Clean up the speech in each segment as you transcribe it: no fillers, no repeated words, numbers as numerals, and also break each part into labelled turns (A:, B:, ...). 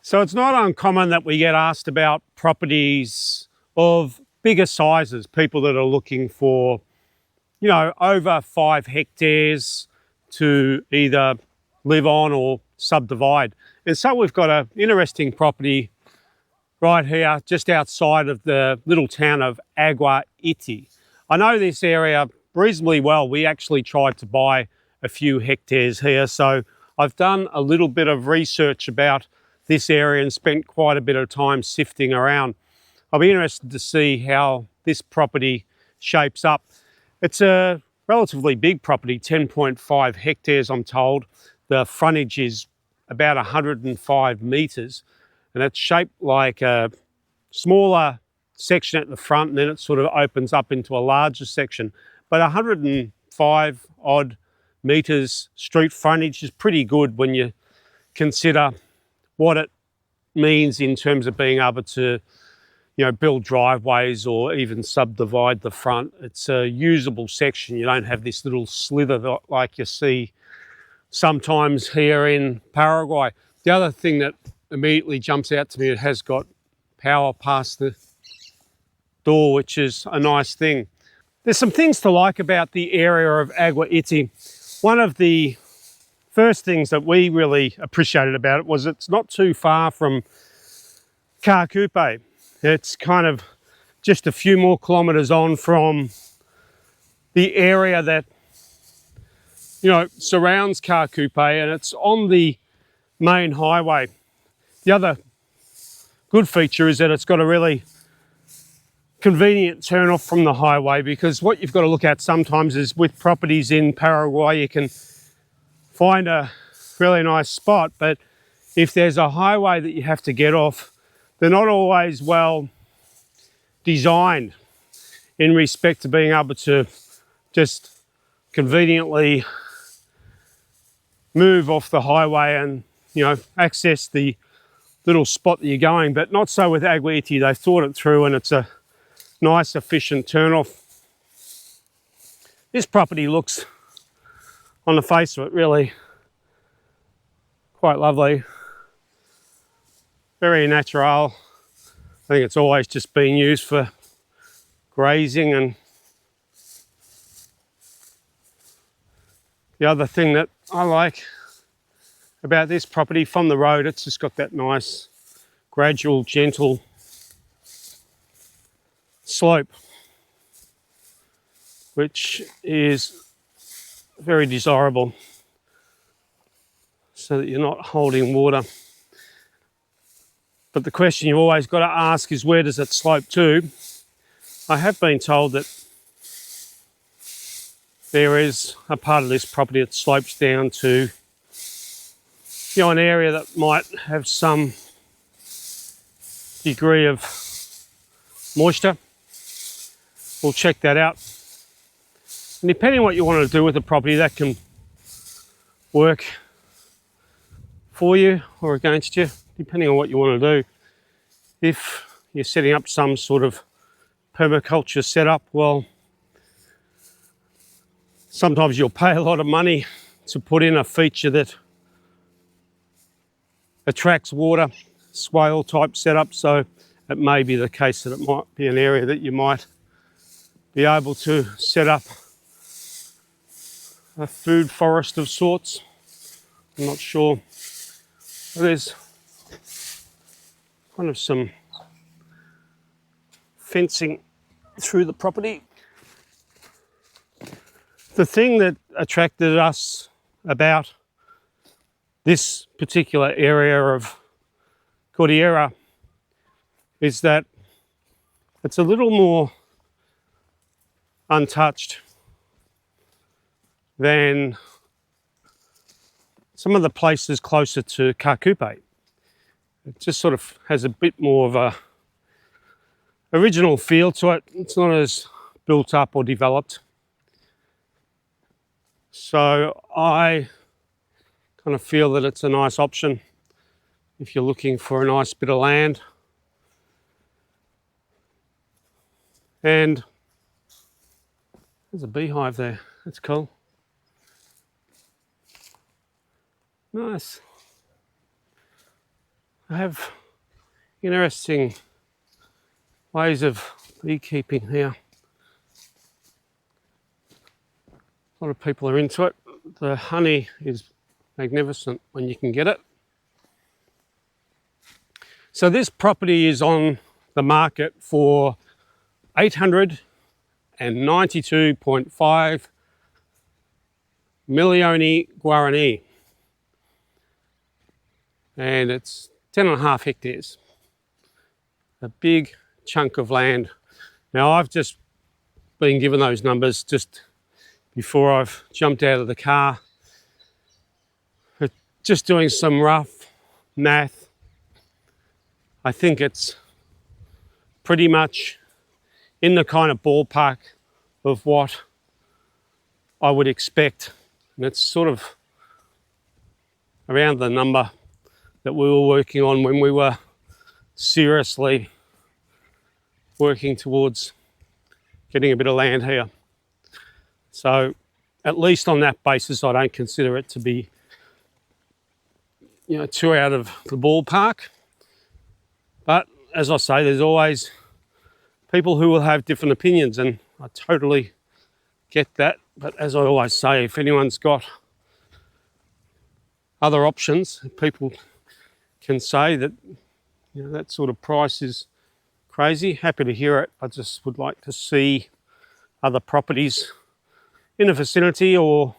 A: So it's not uncommon that we get asked about properties of bigger sizes, people that are looking for, over 5 hectares to either live on or subdivide. And so we've got an interesting property right here just outside of the little town of Aguaity. I know this area reasonably well. We actually tried to buy a few hectares here, so I've done a little bit of research about this area and spent quite a bit of time sifting around. I'll be interested to see how this property shapes up. It's a relatively big property, 10.5 hectares I'm told. The frontage is about 105 metres and it's shaped like a smaller section at the front and then it sort of opens up into a larger section. But 105 odd metres street frontage is pretty good when you consider what it means in terms of being able to, build driveways or even subdivide the front. It's a usable section. You don't have this little slither like you see sometimes here in Paraguay. The other thing that immediately jumps out to me, it has got power past the door, which is a nice thing. There's some things to like about the area of Aguaity. One of the first things that we really appreciated about it was it's not too far from Carcupe. It's kind of just a few more kilometres on from the area that surrounds Carcupe, and it's on the main highway. The other good feature is that it's got a really convenient turn off from the highway, because what you've got to look at sometimes is with properties in Paraguay, you can find a really nice spot, but if there's a highway that you have to get off, they're not always well designed in respect to being able to just conveniently move off the highway and access the little spot that you're going. But not so with Aguaity. They thought it through and it's a nice efficient turn off. This property looks, on the face of it, really quite lovely. Very natural. I think it's always just been used for grazing. And the other thing that I like about this property, from the road, it's just got that nice gradual, gentle slope, which is very desirable, so that you're not holding water. But the question you've always got to ask is, where does it slope to? I have been told that there is a part of this property that slopes down to an area that might have some degree of moisture. We'll check that out. And depending on what you want to do with the property, that can work for you or against you, depending on what you want to do. If you're setting up some sort of permaculture setup, well, sometimes you'll pay a lot of money to put in a feature that attracts water, swale type setup. So it may be the case that it might be an area that you might be able to set up a food forest of sorts. I'm not sure. There's kind of some fencing through the property. The thing that attracted us about this particular area of Cordillera is that it's a little more untouched than some of the places closer to Carcupe. It just sort of has a bit more of a original feel to it. It's not as built up or developed. So I kind of feel that it's a nice option if you're looking for a nice bit of land. And there's a beehive there. That's cool. Nice. I have interesting ways of beekeeping here. A lot of people are into it. The honey is magnificent when you can get it. So this property is on the market for 892.5 Milioni Guarani, and it's 10.5 hectares, a big chunk of land. Now I've just been given those numbers just before I've jumped out of the car, but just doing some rough math, I think it's pretty much in the kind of ballpark of what I would expect. And it's sort of around the number that we were working on when we were seriously working towards getting a bit of land here. So at least on that basis, I don't consider it to be, too out of the ballpark. But as I say, there's always people who will have different opinions, and I totally get that. But as I always say, if anyone's got other options, people can say that that sort of price is crazy. Happy to hear it. I just would like to see other properties in the vicinity or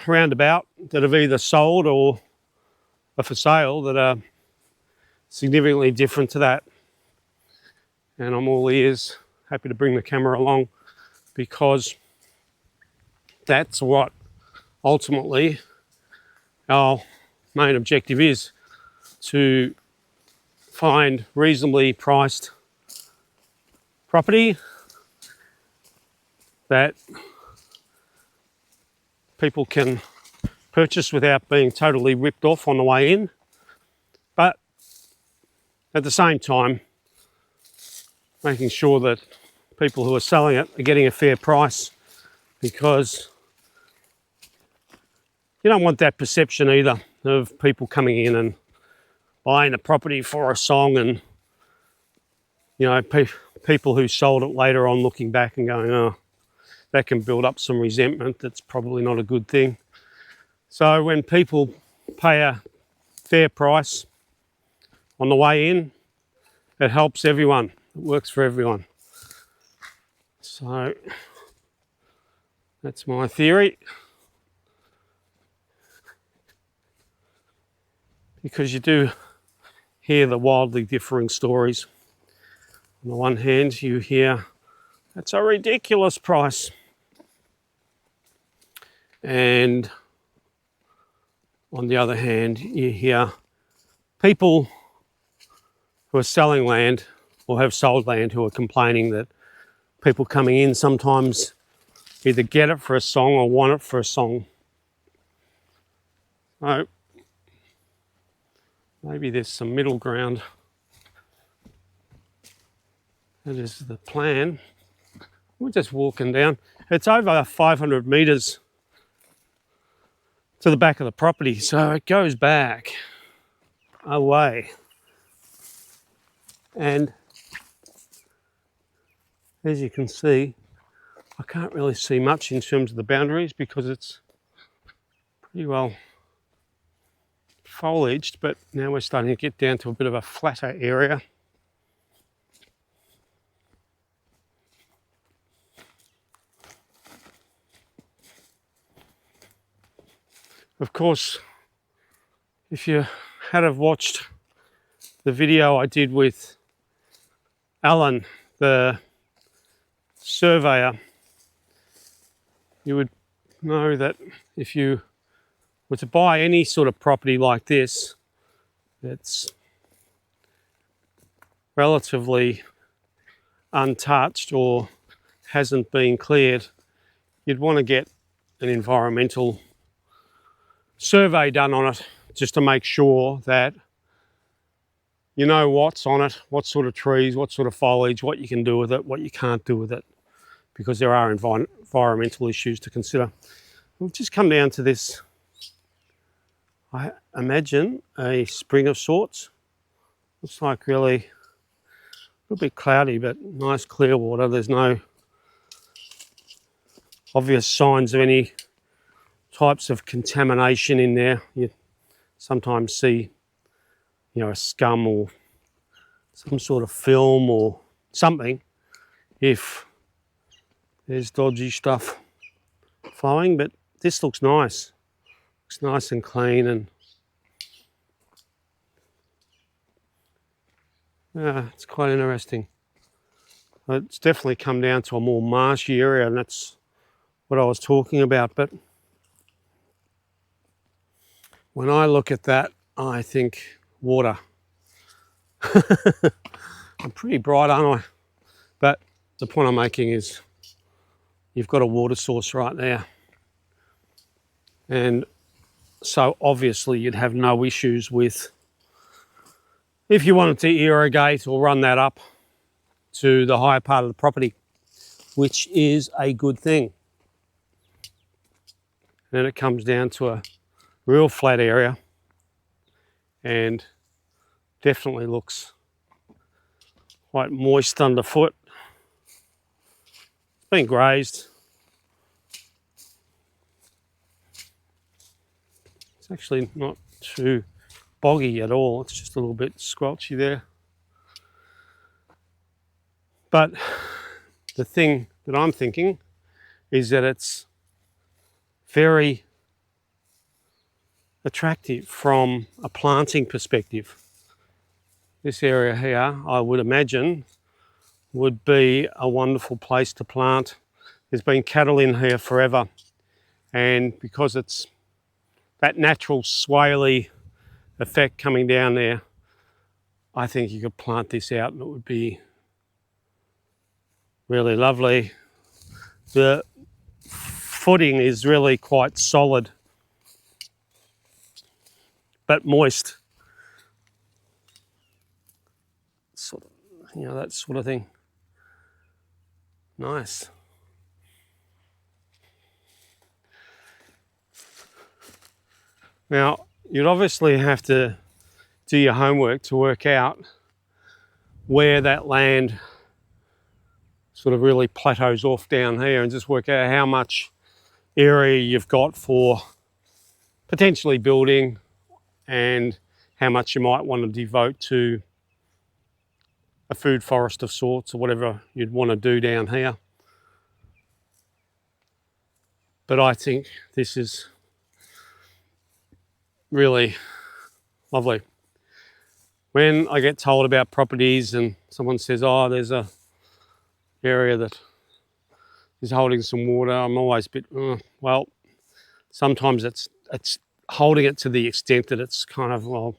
A: roundabout that have either sold or are for sale that are significantly different to that. And I'm all ears, happy to bring the camera along, because that's what ultimately our main objective is, to find reasonably priced property that people can purchase without being totally ripped off on the way in, but at the same time making sure that people who are selling it are getting a fair price, because you don't want that perception either of people coming in and buying a property for a song, and people who sold it later on looking back and going, oh, that can build up some resentment. That's probably not a good thing. So when people pay a fair price on the way in, it helps everyone. It works for everyone. So that's my theory. Because you do hear the wildly differing stories. On the one hand, you hear, that's a ridiculous price. And on the other hand, you hear people who are selling land or have sold land who are complaining that people coming in sometimes either get it for a song or want it for a song. So maybe there's some middle ground. That is the plan. We're just walking down. It's over 500 metres to the back of the property, so it goes back a way. And as you can see, I can't really see much in terms of the boundaries because it's pretty well foliaged, but now we're starting to get down to a bit of a flatter area. Of course, if you had have watched the video I did with Alan, the surveyor, you would know that if you were to buy any sort of property like this that's relatively untouched or hasn't been cleared, you'd want to get an environmental survey done on it just to make sure that you know what's on it, what sort of trees, what sort of foliage, what you can do with it, what you can't do with it, because there are environmental issues to consider. We've just come down to this I imagine a spring of sorts. Looks like really a little bit cloudy, but nice clear water. There's no obvious signs of any types of contamination in there. You sometimes see, you know, a scum or some sort of film or something if there's dodgy stuff flowing, but this looks nice. Looks nice and clean, and it's quite interesting. It's definitely come down to a more marshy area, and that's what I was talking about. But when I look at that, I think water. I'm pretty bright, aren't I? But the point I'm making is you've got a water source right there. And so obviously you'd have no issues with, if you wanted to irrigate or run that up to the higher part of the property, which is a good thing. Then it comes down to a real flat area and definitely looks quite moist underfoot. It's been grazed. It's actually not too boggy at all. It's just a little bit squelchy there. But the thing that I'm thinking is that it's very attractive from a planting perspective. This area here, I would imagine, would be a wonderful place to plant. There's been cattle in here forever, and because it's that natural swaly effect coming down there, I think you could plant this out and it would be really lovely. The footing is really quite solid but moist. Sort of, you know, that sort of thing. Nice. Now, you'd obviously have to do your homework to work out where that land sort of really plateaus off down here, and just work out how much area you've got for potentially building and how much you might want to devote to a food forest of sorts or whatever you'd want to do down here. But I think this is really lovely. When I get told about properties and someone says, oh, there's a area that is holding some water, I'm always a bit, well, sometimes it's holding it to the extent that it's kind of, well,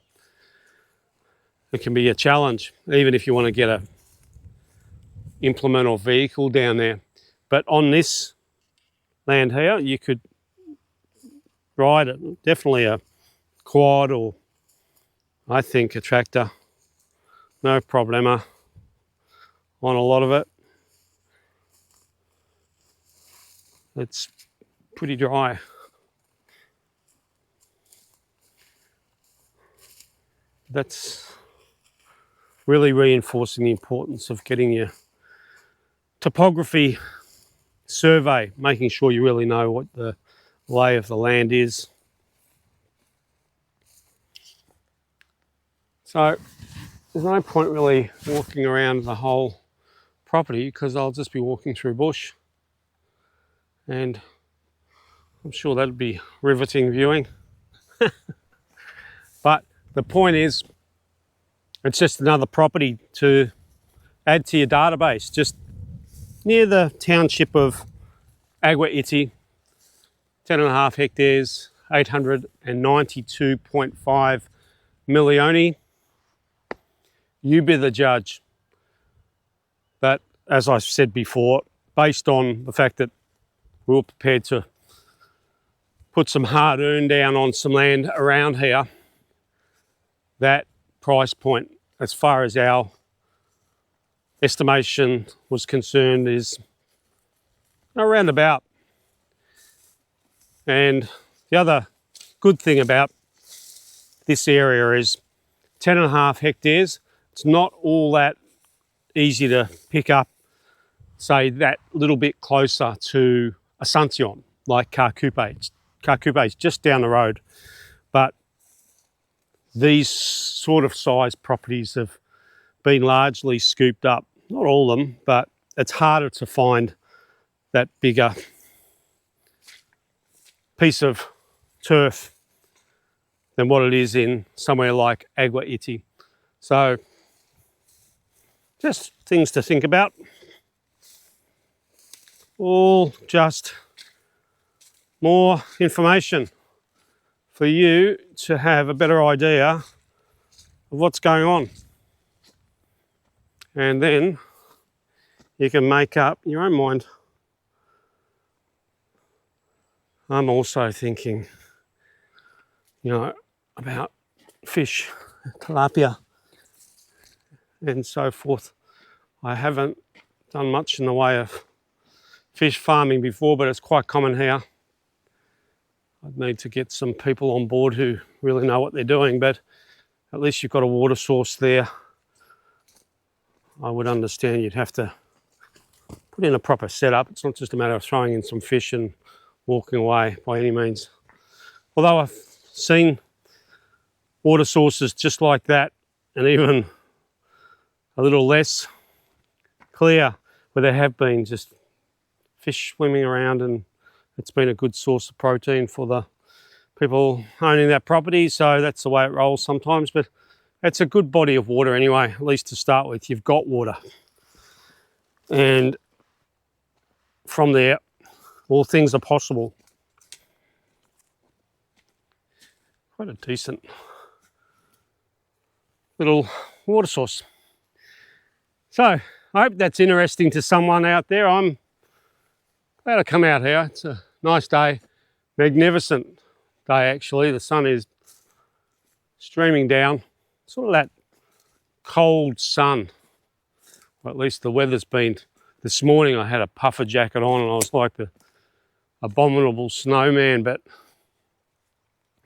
A: it can be a challenge, even if you want to get a implement or vehicle down there. But on this land here, you could ride it, definitely a quad or I think a tractor, no problema on a lot of it. It's pretty dry. That's really reinforcing the importance of getting your topography survey, making sure you really know what the lay of the land is. So there's no point really walking around the whole property because I'll just be walking through bush, and I'm sure that'd be riveting viewing. But the point is, it's just another property to add to your database, just near the township of Aguaity, 10.5 hectares, 892.5 millioni. You be the judge. But as I said before, based on the fact that we were prepared to put some hard-earned down on some land around here, that price point, as far as our estimation was concerned, is around about. And the other good thing about this area is 10.5 hectares. It's not all that easy to pick up, say, that little bit closer to Asuncion, like Carcupe. Carcupe is just down the road. But these sort of size properties have been largely scooped up. Not all of them, but it's harder to find that bigger piece of turf than what it is in somewhere like Aguaity. So just things to think about. All just more information for you to have a better idea of what's going on. And then you can make up your own mind. I'm also thinking, about fish, tilapia, and so forth. I haven't done much in the way of fish farming before, but it's quite common here. I'd need to get some people on board who really know what they're doing, but at least you've got a water source there. I would understand you'd have to put in a proper setup. It's not just a matter of throwing in some fish and walking away by any means. Although I've seen water sources just like that, and even a little less clear, where there have been just fish swimming around, and it's been a good source of protein for the people owning that property. So that's the way it rolls sometimes, but it's a good body of water anyway, at least to start with. You've got water, and from there all things are possible. Quite a decent little water source. So I hope that's interesting to someone out there. I'm glad I come out here. It's a nice day, magnificent day actually. The sun is streaming down, sort of that cold sun. Or at least the weather's been. This morning I had a puffer jacket on and I was like the abominable snowman, but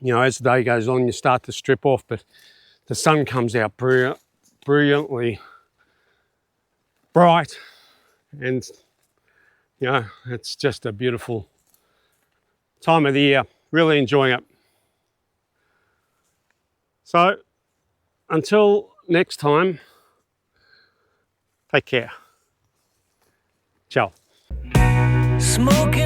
A: as the day goes on you start to strip off, but the sun comes out brilliantly bright, and it's just a beautiful time of the year. Really enjoying it. So until next time, take care. Ciao.
B: Smoking